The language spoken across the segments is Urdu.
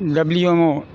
WMO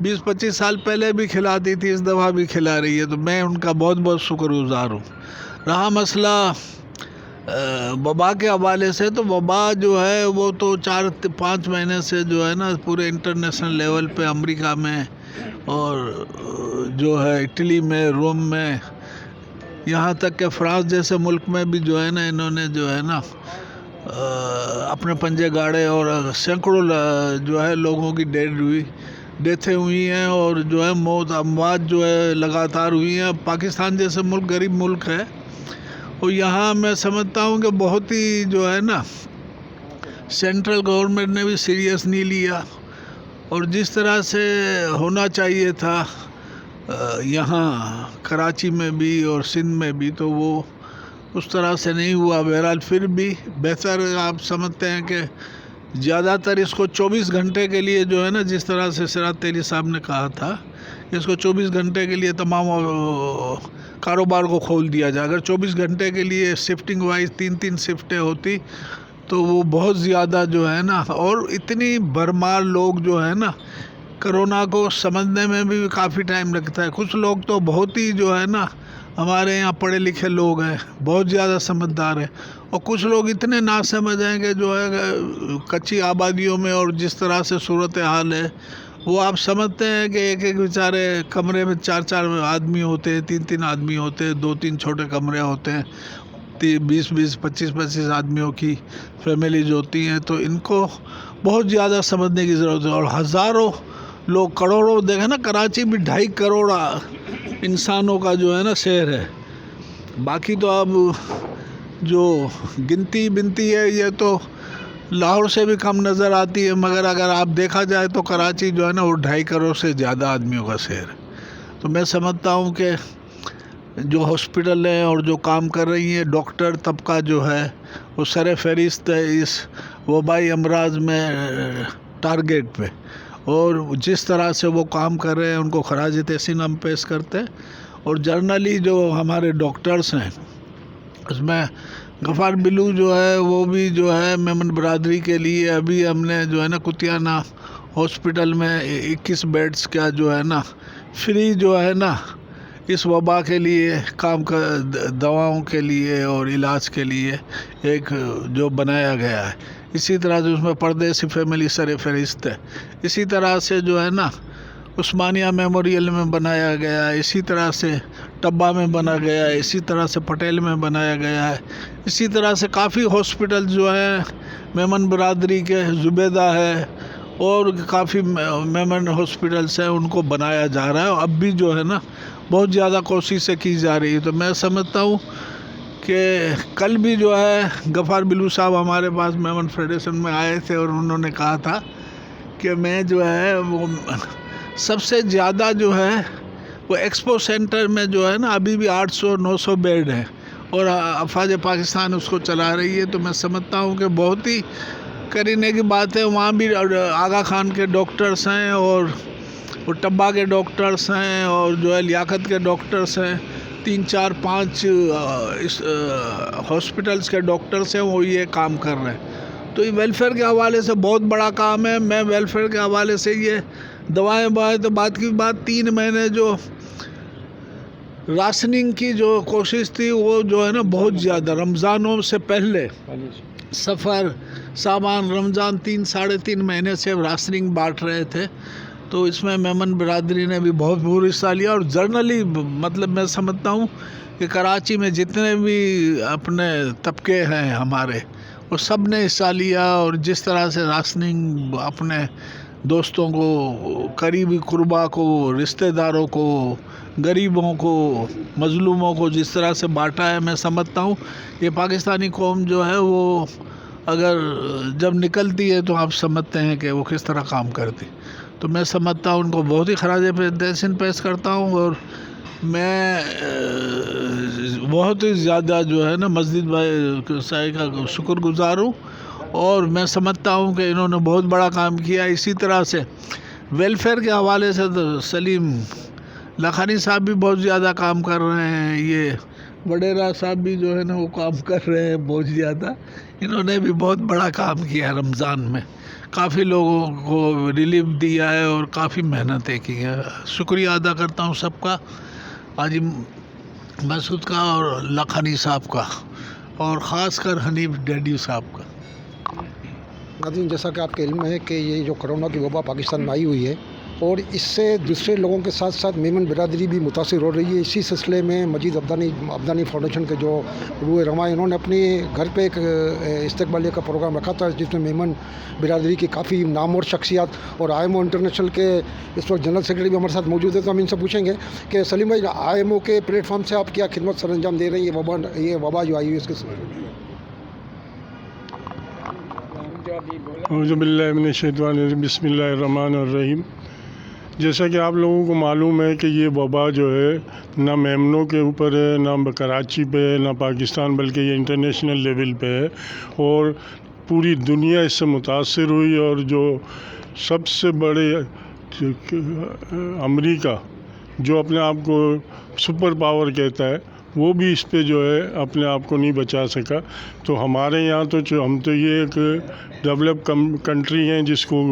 20-25 سال پہلے بھی کھلاتی تھی، اس دفعہ بھی کھلا رہی ہے، تو میں ان کا بہت بہت شکر گزار ہوں۔ رہا مسئلہ وبا کے حوالے سے، تو وبا جو ہے وہ تو 4-5 مہینے سے جو ہے نا پورے انٹرنیشنل لیول پہ امریکہ میں اور جو ہے اٹلی میں، روم میں، یہاں تک کہ فرانس جیسے ملک میں بھی جو ہے نا انہوں نے جو ہے نا اپنے پنجے گاڑے، اور سینکڑوں جو ہے لوگوں کی ڈیتھیں ہوئی ہیں، اور جو ہے اموات جو ہے لگاتار ہوئی ہیں۔ پاکستان جیسے ملک غریب ملک ہے، اور یہاں میں سمجھتا ہوں کہ بہت ہی جو ہے نا سینٹرل گورنمنٹ نے بھی سیریس نہیں لیا، اور جس طرح سے ہونا چاہیے تھا یہاں کراچی میں بھی اور سندھ میں بھی، تو وہ اس طرح سے نہیں ہوا۔ بہرحال پھر بھی بہتر، آپ سمجھتے ہیں کہ زیادہ تر اس کو 24 گھنٹے کے لیے جو ہے نا، جس طرح سے سراج تیلی صاحب نے کہا تھا، اس کو 24 گھنٹے کے لیے تمام کاروبار کو کھول دیا جائے۔ اگر 24 گھنٹے کے لیے شفٹنگ وائز 3 شفٹیں ہوتی تو وہ بہت زیادہ جو ہے نا، اور اتنی بھرمار لوگ جو ہے نا، کرونا کو سمجھنے میں بھی کافی ٹائم لگتا ہے۔ کچھ لوگ تو بہت ہی جو ہے نا ہمارے یہاں پڑھے لکھے لوگ ہیں، بہت زیادہ سمجھدار ہیں، اور کچھ لوگ اتنے ناسمجھ ہیں کہ جو ہے کچی آبادیوں میں اور جس طرح سے صورتحال ہے، وہ آپ سمجھتے ہیں کہ ایک بیچارے کمرے میں 4 آدمی ہوتے ہیں، 3 آدمی ہوتے ہیں، 2-3 چھوٹے کمرے ہوتے ہیں، 20 25 آدمیوں کی فیملیز ہوتی ہیں، تو ان کو بہت زیادہ سمجھنے کی ضرورت ہے۔ اور ہزاروں لوگ، کروڑوں، دیکھیں نا کراچی بھی 2.5 کروڑ انسانوں کا جو ہے نا شہر ہے۔ باقی تو اب جو بنتی ہے یہ تو لاہور سے بھی کم نظر آتی ہے، مگر اگر آپ دیکھا جائے تو کراچی جو ہے نا وہ 2.5 کروڑ سے زیادہ آدمیوں کا شہر ہے۔ تو میں سمجھتا ہوں کہ جو ہاسپٹل ہیں اور جو کام کر رہی ہیں ڈاکٹر طبقہ جو ہے وہ سر فہرست ہے اس وبائی امراض میں ٹارگیٹ پہ، اور جس طرح سے وہ کام کر رہے ہیں ان کو خراج تحسین ہم پیش کرتے ہیں۔ اور جرنلی جو ہمارے ڈاکٹرز ہیں، اس میں غفار بلو جو ہے وہ بھی جو ہے میمن برادری کے لیے ابھی ہم نے جو ہے نا کتیانہ ہاسپٹل میں 21 بیڈز کا جو ہے نا فری جو ہے نا اس وبا کے لیے کام دواؤں کے لیے اور علاج کے لیے ایک جو بنایا گیا ہے۔ اسی طرح سے اس میں پردیسی فیملی سر فہرست ہے۔ اسی طرح سے جو ہے نا عثمانیہ میموریل میں بنایا گیا ہے، اسی طرح سے ٹبا میں بنا گیا ہے، اسی طرح سے پٹیل میں بنایا گیا ہے، اسی طرح سے کافی ہاسپٹل جو ہیں میمن برادری کے، زبیدہ ہے اور کافی میمن ہاسپٹلس ہیں، ان کو بنایا جا رہا ہے، اور اب بھی جو ہے نا بہت زیادہ کوششیں کی جا رہی ہے۔ تو میں سمجھتا ہوں کہ کل بھی جو ہے غفار بلو صاحب ہمارے پاس میمن فیڈریشن میں آئے تھے، اور انہوں نے کہا تھا کہ میں جو ہے وہ سب سے زیادہ جو ہے وہ ایکسپو سینٹر میں جو ہے نا ابھی بھی 800-900 بیڈ ہیں، اور افواج پاکستان اس کو چلا رہی ہے۔ تو میں سمجھتا ہوں کہ بہت ہی کرینے کی بات ہے۔ وہاں بھی آغا خان کے ڈاکٹرز ہیں، اور ٹبا کے ڈاکٹرز ہیں، اور جو ہے لیاقت کے ڈاکٹرز ہیں، 3-4-5 ہاسپٹلس کے ڈاکٹرز ہیں، وہ یہ کام کر رہے ہیں۔ تو یہ ویلفیئر کے حوالے سے بہت بڑا کام ہے۔ میں ویلفیئر کے حوالے سے یہ دوائیں تو بات کی بات 3 مہینے جو راشننگ کی جو کوشش تھی وہ جو ہے نا بہت زیادہ رمضانوں سے پہلے، سفر، سامان، رمضان 3-3.5 مہینے سے راشننگ بانٹ رہے تھے۔ تو اس میں میمن برادری نے بھی بہت بھر حصہ لیا، اور جرنلی مطلب میں سمجھتا ہوں کہ کراچی میں جتنے بھی اپنے طبقے ہیں ہمارے، وہ سب نے حصہ لیا، اور جس طرح سے راشننگ اپنے دوستوں کو، قریبی قربا کو، رشتہ داروں کو، غریبوں کو، مظلوموں کو جس طرح سے بانٹا ہے، میں سمجھتا ہوں یہ پاکستانی قوم جو ہے وہ اگر جب نکلتی ہے تو آپ سمجھتے ہیں کہ وہ کس طرح کام کرتی۔ تو میں سمجھتا ہوں ان کو بہت ہی خراج تحسین پیش کرتا ہوں، اور میں بہت ہی زیادہ جو ہے نا مسجد بھائی صاحب کا شکر گزار ہوں، اور میں سمجھتا ہوں کہ انہوں نے بہت بڑا کام کیا۔ اسی طرح سے ویلفیئر کے حوالے سے تو سلیم لکھانی صاحب بھی بہت زیادہ کام کر رہے ہیں، یہ وڈیرا صاحب بھی جو ہے نا وہ کام کر رہے ہیں بہت زیادہ، انہوں نے بھی بہت بڑا کام کیا رمضان میں۔ کافی لوگوں کو ریلیف دیا ہے اور کافی محنتیں کی ہیں. شکریہ ادا کرتا ہوں سب کا، حاجی مسعود کا اور لکھنی صاحب کا، اور خاص کر حنیف ڈیڈی صاحب کا. ناظرین، جیسا کہ آپ کے علم میں ہے کہ یہ جو کرونا کی وبا پاکستان میں آئی ہوئی ہے اور اس سے دوسرے لوگوں کے ساتھ ساتھ میمن برادری بھی متاثر ہو رہی ہے. اسی سلسلے میں مجید عبدانی فاؤنڈیشن کے جو روح رواں انہوں نے اپنے گھر پہ ایک استقبالیہ کا پروگرام رکھا تھا، جس میں میمن برادری کی کافی نامور شخصیات اور آئی ایم او انٹرنیشنل کے اس وقت جنرل سیکرٹری بھی ہمارے ساتھ موجود ہے. تو ہم ان سے پوچھیں گے کہ سلیم بھائی، آئی ایم او کے پلیٹ فارم سے آپ کیا خدمت سر انجام دے رہے ہیں یہ وبا جو آئی ہوئی ہے اس کے سلسلے میں؟ اعوذ باللہ من الشیطان الرجیم، بسم اللہ الرحمن الرحیم. جیسا کہ آپ لوگوں کو معلوم ہے کہ یہ وبا جو ہے نہ میمنوں کے اوپر ہے، نہ کراچی پہ ہے، نہ پاکستان، بلکہ یہ انٹرنیشنل لیول پہ ہے اور پوری دنیا اس سے متاثر ہوئی. اور جو سب سے بڑے امریکہ جو اپنے آپ کو سپر پاور کہتا ہے، وہ بھی اس پہ جو ہے اپنے آپ کو نہیں بچا سکا. تو ہمارے یہاں تو ہم تو یہ ایک ڈیولپ کنٹری ہیں جس کو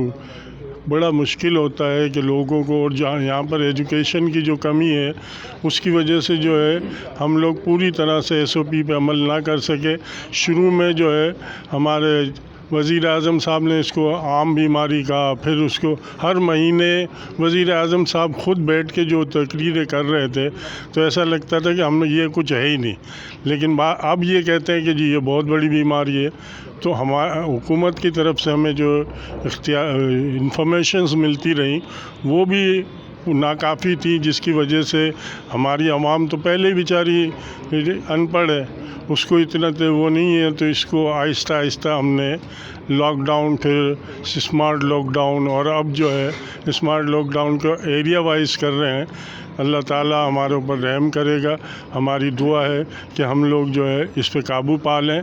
بڑا مشکل ہوتا ہے کہ لوگوں کو، اور جہاں یہاں پر ایجوکیشن کی جو کمی ہے اس کی وجہ سے جو ہے ہم لوگ پوری طرح سے ایس او پی پہ عمل نہ کر سکے. شروع میں جو ہے ہمارے وزیر اعظم صاحب نے اس کو عام بیماری کہا، پھر اس کو ہر مہینے وزیر اعظم صاحب خود بیٹھ کے جو تقریریں کر رہے تھے تو ایسا لگتا تھا کہ ہم یہ کچھ ہے ہی نہیں. لیکن اب یہ کہتے ہیں کہ جی یہ بہت بڑی بیماری ہے. تو ہمارا حکومت کی طرف سے ہمیں جو انفارمیشنز ملتی رہیں وہ بھی ناکافی تھی، جس کی وجہ سے ہماری عوام تو پہلے ہی بیچاری ان پڑھ ہے، اس کو اتنا وہ نہیں ہے. تو اس کو آہستہ آہستہ ہم نے لاک ڈاؤن، پھر اسمارٹ لاک ڈاؤن، اور اب جو ہے اسمارٹ لاک ڈاؤن کو ایریا وائز کر رہے ہیں. اللہ تعالیٰ ہمارے اوپر رحم کرے گا. ہماری دعا ہے کہ ہم لوگ جو ہے اس پہ قابو پا لیں.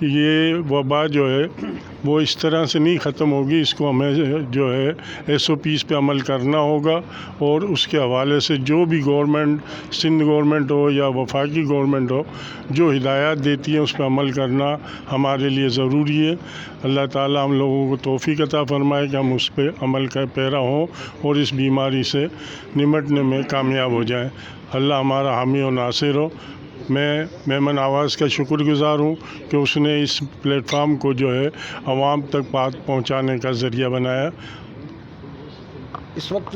یہ وبا جو ہے وہ اس طرح سے نہیں ختم ہوگی، اس کو ہمیں جو ہے ایس او پیز پہ عمل کرنا ہوگا. اور اس کے حوالے سے جو بھی گورنمنٹ، سندھ گورنمنٹ ہو یا وفاقی گورنمنٹ ہو، جو ہدایات دیتی ہے اس پہ عمل کرنا ہمارے لیے ضروری ہے. اللہ تعالیٰ ہم لوگوں کو توفیق عطا فرمائے کہ ہم اس پہ عمل کا پیرا ہوں اور اس بیماری سے نمٹنے میں کامیاب ہو جائیں. اللہ ہمارا حامی و ناصر ہو. میں میمن آواز کا شکر گزار ہوں کہ اس نے اس پلیٹ فارم کو جو ہے عوام تک بات پہنچانے کا ذریعہ بنایا. اس وقت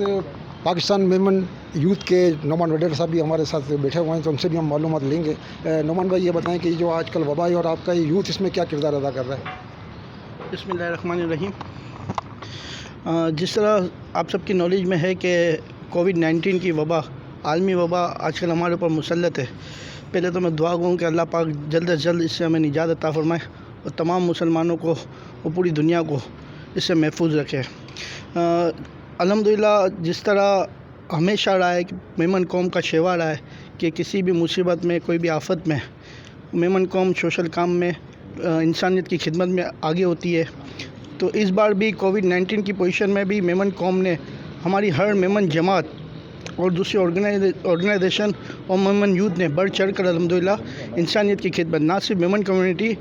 پاکستان میمن یوتھ کے نعمان وڈیر صاحب بھی ہمارے ساتھ بیٹھے ہوئے ہیں، تو ان سے بھی ہم معلومات لیں گے. نعمان بھائی، یہ بتائیں کہ جو آج کل وبا ہے اور آپ کا یہ یوتھ اس میں کیا کردار ادا کر رہا ہے؟ بسم اللہ الرحمن الرحیم. جس طرح آپ سب کی نالج میں ہے کہ کووڈ-19 کی وبا، عالمی وبا آج کل ہمارے اوپر مسلط ہے. پہلے تو میں دعا کروں کہ اللہ پاک جلد از جلد اس سے ہمیں نجات عطا فرمائے اور تمام مسلمانوں کو اور پوری دنیا کو اس سے محفوظ رکھے. الحمدللہ جس طرح ہمیشہ رہا ہے کہ میمن قوم کا شیوا رہا ہے کہ کسی بھی مصیبت میں، کوئی بھی آفت میں میمن قوم سوشل کام میں، انسانیت کی خدمت میں آگے ہوتی ہے. تو اس بار بھی کووڈ-19 کی پوزیشن میں بھی میمن قوم نے، ہماری ہر میمن جماعت اور دوسری آرگنائزیشن اور میمن یوتھ نے بڑھ چڑھ کر الحمدللہ انسانیت کی خدمت، نہ صرف میمن کمیونٹی،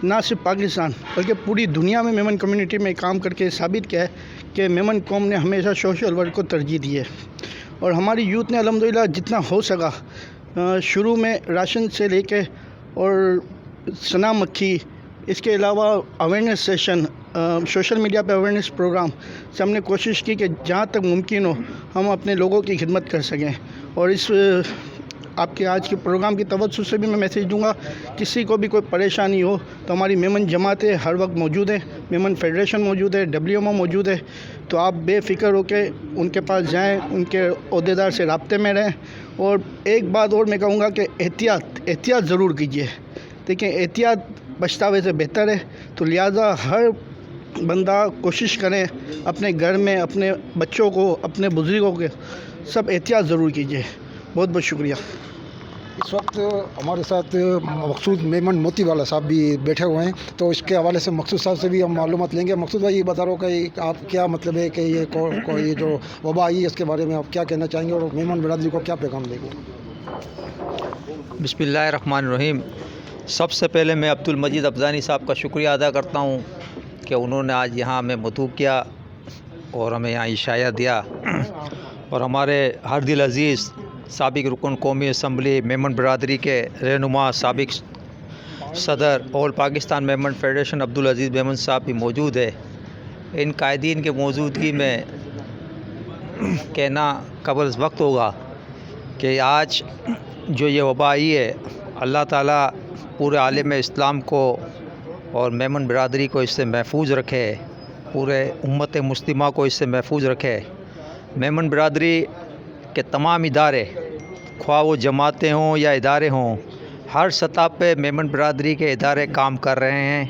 نہ صرف پاکستان بلکہ پوری دنیا میں میمن کمیونٹی میں کام کر کے ثابت کیا ہے کہ میمن قوم نے ہمیشہ سوشل ورک کو ترجیح دی ہے. اور ہماری یوتھ نے الحمدللہ جتنا ہو سکا شروع میں راشن سے لے کے اور سنا مکھی، اس کے علاوہ اویئرنیس سیشن، سوشل میڈیا پہ اویئرنیس پروگرام سے ہم نے کوشش کی کہ جہاں تک ممکن ہو ہم اپنے لوگوں کی خدمت کر سکیں. اور اس آپ کے آج کے پروگرام کی توسط سے بھی میں میسیج دوں گا، کسی کو بھی کوئی پریشانی ہو تو ہماری میمن جماعتیں ہر وقت موجود ہیں، میمن فیڈریشن موجود ہے، WMO موجود ہے. تو آپ بے فکر ہو کے ان کے پاس جائیں، ان کے عہدیدار سے رابطے میں رہیں. اور ایک بات اور میں کہوں گا کہ احتیاط ضرور کیجیے. دیکھیں، احتیاط پچھتاوے سے بہتر ہے. تو لہٰذا ہر بندہ کوشش کریں اپنے گھر میں اپنے بچوں کو، اپنے بزرگوں کے سب احتیاط ضرور کیجیے. بہت بہت شکریہ. اس وقت ہمارے ساتھ مقصود میمن موتی والا صاحب بھی بیٹھے ہوئے ہیں، تو اس کے حوالے سے مقصود صاحب سے بھی ہم معلومات لیں گے. مقصود بھائی، یہ بتا رہا ہوں کہ آپ کیا مطلب ہے کہ یہ جو وبا آئی ہے اس کے بارے میں آپ کیا کہنا چاہیں گے اور میمن برادری کو کیا پیغام دیں گے؟ بسم اللہ الرحمن الرحیم. سب سے پہلے میں عبدالمجید عبدانی صاحب کا شکریہ ادا کرتا ہوں کہ انہوں نے آج یہاں ہمیں مدعو کیا اور ہمیں یہاں عشایہ دیا، اور ہمارے ہردل عزیز سابق رکن قومی اسمبلی میمن برادری کے رہنما سابق صدر آل پاکستان میمن فیڈریشن عبدالعزیز میمن صاحب بھی موجود ہے۔ ان قائدین کے موجودگی میں کہنا قبل از وقت ہوگا کہ آج جو یہ وبا آئی ہے، اللہ تعالیٰ پورے عالم اسلام کو اور میمن برادری کو اس سے محفوظ رکھے، پورے امت مسلمہ کو اس سے محفوظ رکھے۔ میمن برادری کے تمام ادارے، خواہ وہ جماعتیں ہوں یا ادارے ہوں، ہر سطح پہ میمن برادری کے ادارے کام کر رہے ہیں،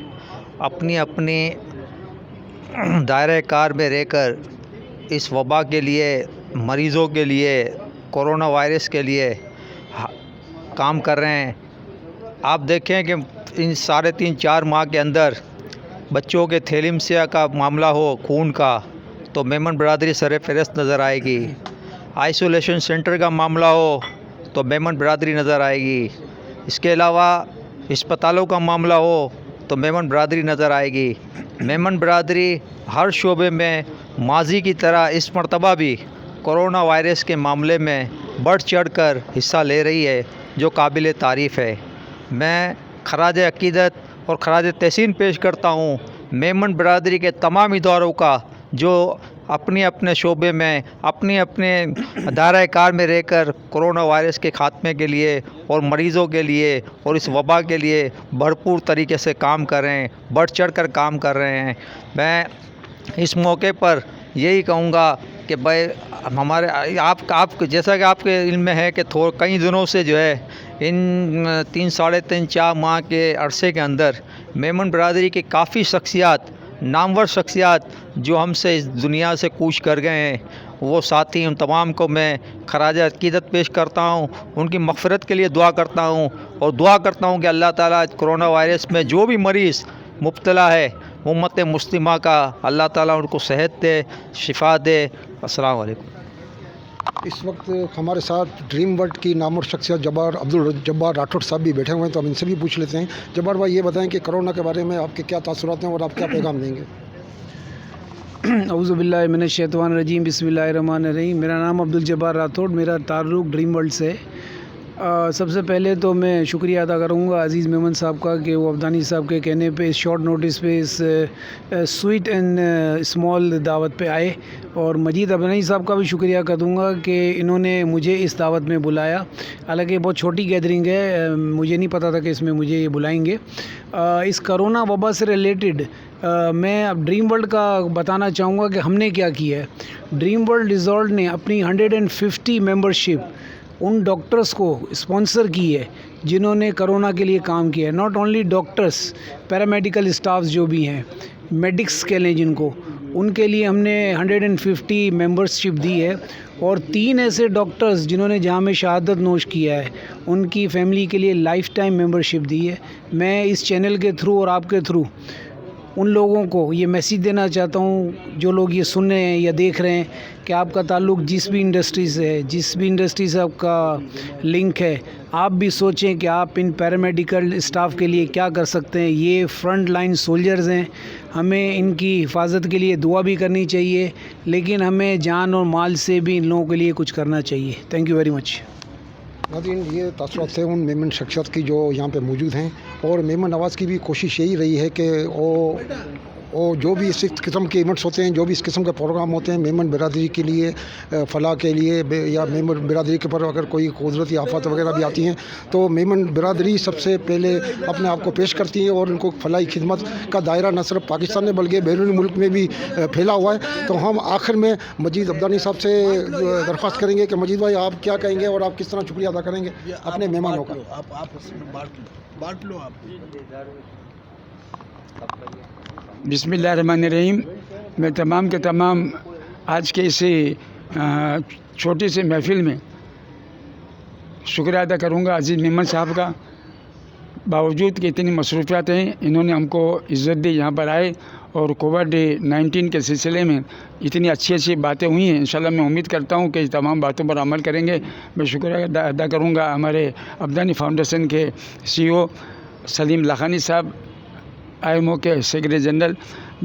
اپنی اپنی دائرہ کار میں رہ کر اس وبا کے لیے، مریضوں کے لیے، کرونا وائرس کے لیے کام کر رہے ہیں۔ آپ دیکھیں کہ ان 3.5-4 ماہ کے اندر بچوں کے تھیلیسیمیا کا معاملہ ہو، خون کا، تو میمن برادری سر فہرست نظر آئے گی۔ آئسولیشن سینٹر کا معاملہ ہو تو میمن برادری نظر آئے گی۔ اس کے علاوہ اسپتالوں کا معاملہ ہو تو میمن برادری نظر آئے گی۔ میمن برادری ہر شعبے میں ماضی کی طرح اس مرتبہ بھی کرونا وائرس کے معاملے میں بڑھ چڑھ کر حصہ لے رہی ہے، جو قابل تعریف ہے۔ میں خراج عقیدت اور خراج تحسین پیش کرتا ہوں میمن برادری کے تمام اداروں کا، جو اپنے اپنے شعبے میں اپنے اپنے دائرہ کار میں رہ کر کرونا وائرس کے خاتمے کے لیے اور مریضوں کے لیے اور اس وبا کے لیے بھرپور طریقے سے کام کر رہے ہیں، بڑھ چڑھ کر کام کر رہے ہیں۔ میں اس موقع پر یہی کہوں گا کہ بھائی ہمارے آپ جیسا کہ آپ کے علم میں ہے کہ کئی دنوں سے جو ہے ان 3-3.5-4 ماہ کے عرصے کے اندر میمن برادری کی کافی شخصیات، نامور شخصیات جو ہم سے اس دنیا سے کوچ کر گئے ہیں، وہ ساتھی ان تمام کو میں خراج عقیدت پیش کرتا ہوں، ان کی مغفرت کے لیے دعا کرتا ہوں، اور دعا کرتا ہوں کہ اللہ تعالیٰ کرونا وائرس میں جو بھی مریض مبتلا ہے، امت مسلمہ کا اللہ تعالیٰ ان کو صحت دے، شفا دے۔ السلام علیکم۔ اس وقت ہمارے ساتھ ڈریم ورلڈ کی نامور شخصیت جبار عبدالجبار راٹھوڑ صاحب بھی بیٹھے ہوئے ہیں، تو ہم ان سے بھی پوچھ لیتے ہیں۔ جبار بھائی، یہ بتائیں کہ کرونا کے بارے میں آپ کے کیا تاثرات ہیں اور آپ کیا پیغام دیں گے؟ اعوذ باللہ من الشیطان الرجیم، بسم اللہ الرحمن الرحیم۔ میرا نام عبدالجبار راٹھوڑ، میرا تعلق ڈریم ورلڈ سے۔ سب سے پہلے تو میں شکریہ ادا کروں گا عزیز میمن صاحب کا کہ وہ عبدانی صاحب کے کہنے پہ اس شارٹ نوٹس پہ اس سویٹ اینڈ اسمال دعوت پہ آئے، اور مجید عبدانی صاحب کا بھی شکریہ کروں گا کہ انہوں نے مجھے اس دعوت میں بلایا۔ حالانکہ بہت چھوٹی گیدرنگ ہے، مجھے نہیں پتا تھا کہ اس میں مجھے یہ بلائیں گے۔ اس کرونا وبا سے ریلیٹڈ میں اب ڈریم ورلڈ کا بتانا چاہوں گا کہ ہم نے کیا کیا ہے۔ ڈریم ورلڈ ریزورٹ نے اپنی 150 ممبرشپ ان ڈاکٹرز کو اسپانسر کی ہے جنہوں نے کرونا کے لیے کام کیا ہے۔ ناٹ اونلی ڈاکٹرز، پیرامیڈیکل اسٹافز جو بھی ہیں، میڈکس کہہ لیں جن کو، ان کے لیے ہم نے 150 ممبرشپ دی ہے، اور 3 ایسے ڈاکٹرز جنہوں نے جام شہادت نوش کیا ہے ان کی فیملی کے لیے لائف ٹائم ممبرشپ دی ہے۔ میں اس چینل کے تھرو اور آپ کے تھرو ان لوگوں کو یہ میسیج دینا چاہتا ہوں، جو لوگ یہ سن رہے ہیں یا دیکھ رہے ہیں، کہ آپ کا تعلق جس بھی انڈسٹری سے ہے، جس بھی انڈسٹری سے آپ کا لنک ہے، آپ بھی سوچیں کہ آپ ان پیرامیڈیکل اسٹاف کے لیے کیا کر سکتے ہیں۔ یہ فرنٹ لائن سولجرز ہیں، ہمیں ان کی حفاظت کے لیے دعا بھی کرنی چاہیے، لیکن ہمیں جان اور مال سے بھی ان لوگوں کے لیے کچھ کرنا چاہیے۔ Thank you very much. ناظرین، یہ تاثرات تھے ان میمن شخصیت کی جو یہاں پہ موجود ہیں، اور میمن نواز کی بھی کوشش یہی رہی ہے کہ وہ جو بھی اس قسم کے ایونٹس ہوتے ہیں، جو بھی اس قسم کے پروگرام ہوتے ہیں میمن برادری کے لیے، فلاح کے لیے، یا میمن برادری کے پر اگر کوئی قدرتی آفات وغیرہ بھی آتی ہیں تو میمن برادری سب سے پہلے اپنے آپ کو پیش کرتی ہے، اور ان کو فلاحی خدمت کا دائرہ نہ صرف پاکستان میں بلکہ بیرون ملک میں بھی پھیلا ہوا ہے۔ تو ہم آخر میں مجید عبدانی صاحب سے درخواست کریں گے کہ مجید بھائی، آپ کیا کہیں گے اور آپ کس طرح شکریہ ادا کریں گے اپنے مہمانوں کا؟ بانٹ لو آپ۔ بسم اللہ الرحمن الرحیم۔ میں تمام کے تمام آج کے اسی چھوٹی سی محفل میں شکریہ ادا کروں گا عزیز میمن صاحب کا۔ باوجود کہ اتنی مصروفیات ہیں، انہوں نے ہم کو عزت دی، یہاں پر آئے، اور کووڈ-19 کے سلسلے میں اتنی اچھی باتیں ہوئی ہیں۔ انشاءاللہ میں امید کرتا ہوں کہ اس تمام باتوں پر عمل کریں گے۔ میں شکریہ ادا کروں گا ہمارے عبدانی فاؤنڈیشن کے CEO سلیم لاکھانی صاحب، IMO کے سیکرٹری جنرل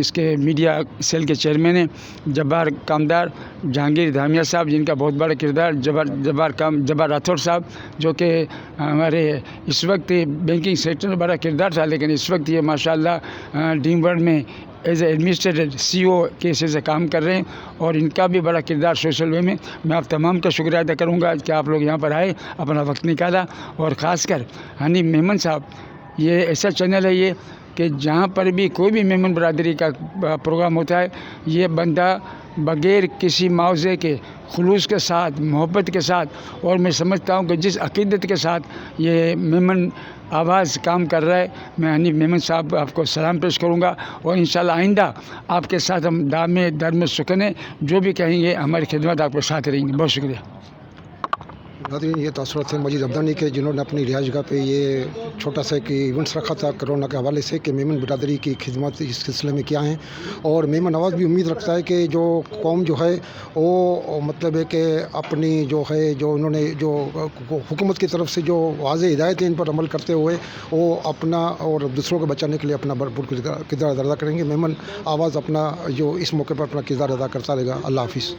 اس کے میڈیا سیل کے چیئرمین ہیں، جبار کامدار، جہانگیر دھامیہ صاحب جن کا بہت بڑا کردار، جبار راٹھوڑ صاحب جو کہ ہمارے اس وقت بینکنگ سیکٹر میں بڑا کردار تھا، لیکن اس وقت یہ ماشاءاللہ ڈریم ورلڈ میں ایز اے ایڈمنسٹریٹر CO کے حصے سے کام کر رہے ہیں، اور ان کا بھی بڑا کردار سوشل وے میں. میں آپ تمام کا شکریہ ادا کروں گا کہ آپ لوگ یہاں پر آئے، اپنا وقت نکالا، اور خاص کر حنیف میمن صاحب، یہ ایسا چینل ہے یہ کہ جہاں پر بھی کوئی بھی میمن برادری کا پروگرام ہوتا ہے، یہ بندہ بغیر کسی معاوضے کے خلوص کے ساتھ، محبت کے ساتھ، اور میں سمجھتا ہوں کہ جس عقیدت کے ساتھ یہ میمن آواز کام کر رہا ہے، میں حنیف میمن صاحب آپ کو سلام پیش کروں گا، اور انشاءاللہ آئندہ آپ کے ساتھ ہم دامے درم سکنے جو بھی کہیں گے ہماری خدمت آپ کے ساتھ رہیں گی. بہت شکریہ. ناظرین، یہ تاثرات ہیں مجید عبدانی کے، جنہوں نے اپنی رہائش گاہ پہ یہ چھوٹا سا ایونٹس رکھا تھا کرونا کے حوالے سے کہ میمن برادری کی خدمات اس سلسلے میں کیا ہیں. اور میمن نواز بھی امید رکھتا ہے کہ جو قوم جو ہے وہ مطلب ہے کہ اپنی جو ہے جو انہوں نے جو حکومت کی طرف سے جو واضح ہدایتیں ان پر عمل کرتے ہوئے وہ اپنا اور دوسروں کو بچانے کے لیے اپنا بھرپور کردار ادا کریں گے. میمن آواز اپنا جو اس موقع پر اپنا کردار ادا کرتا رہے گا. اللہ حافظ.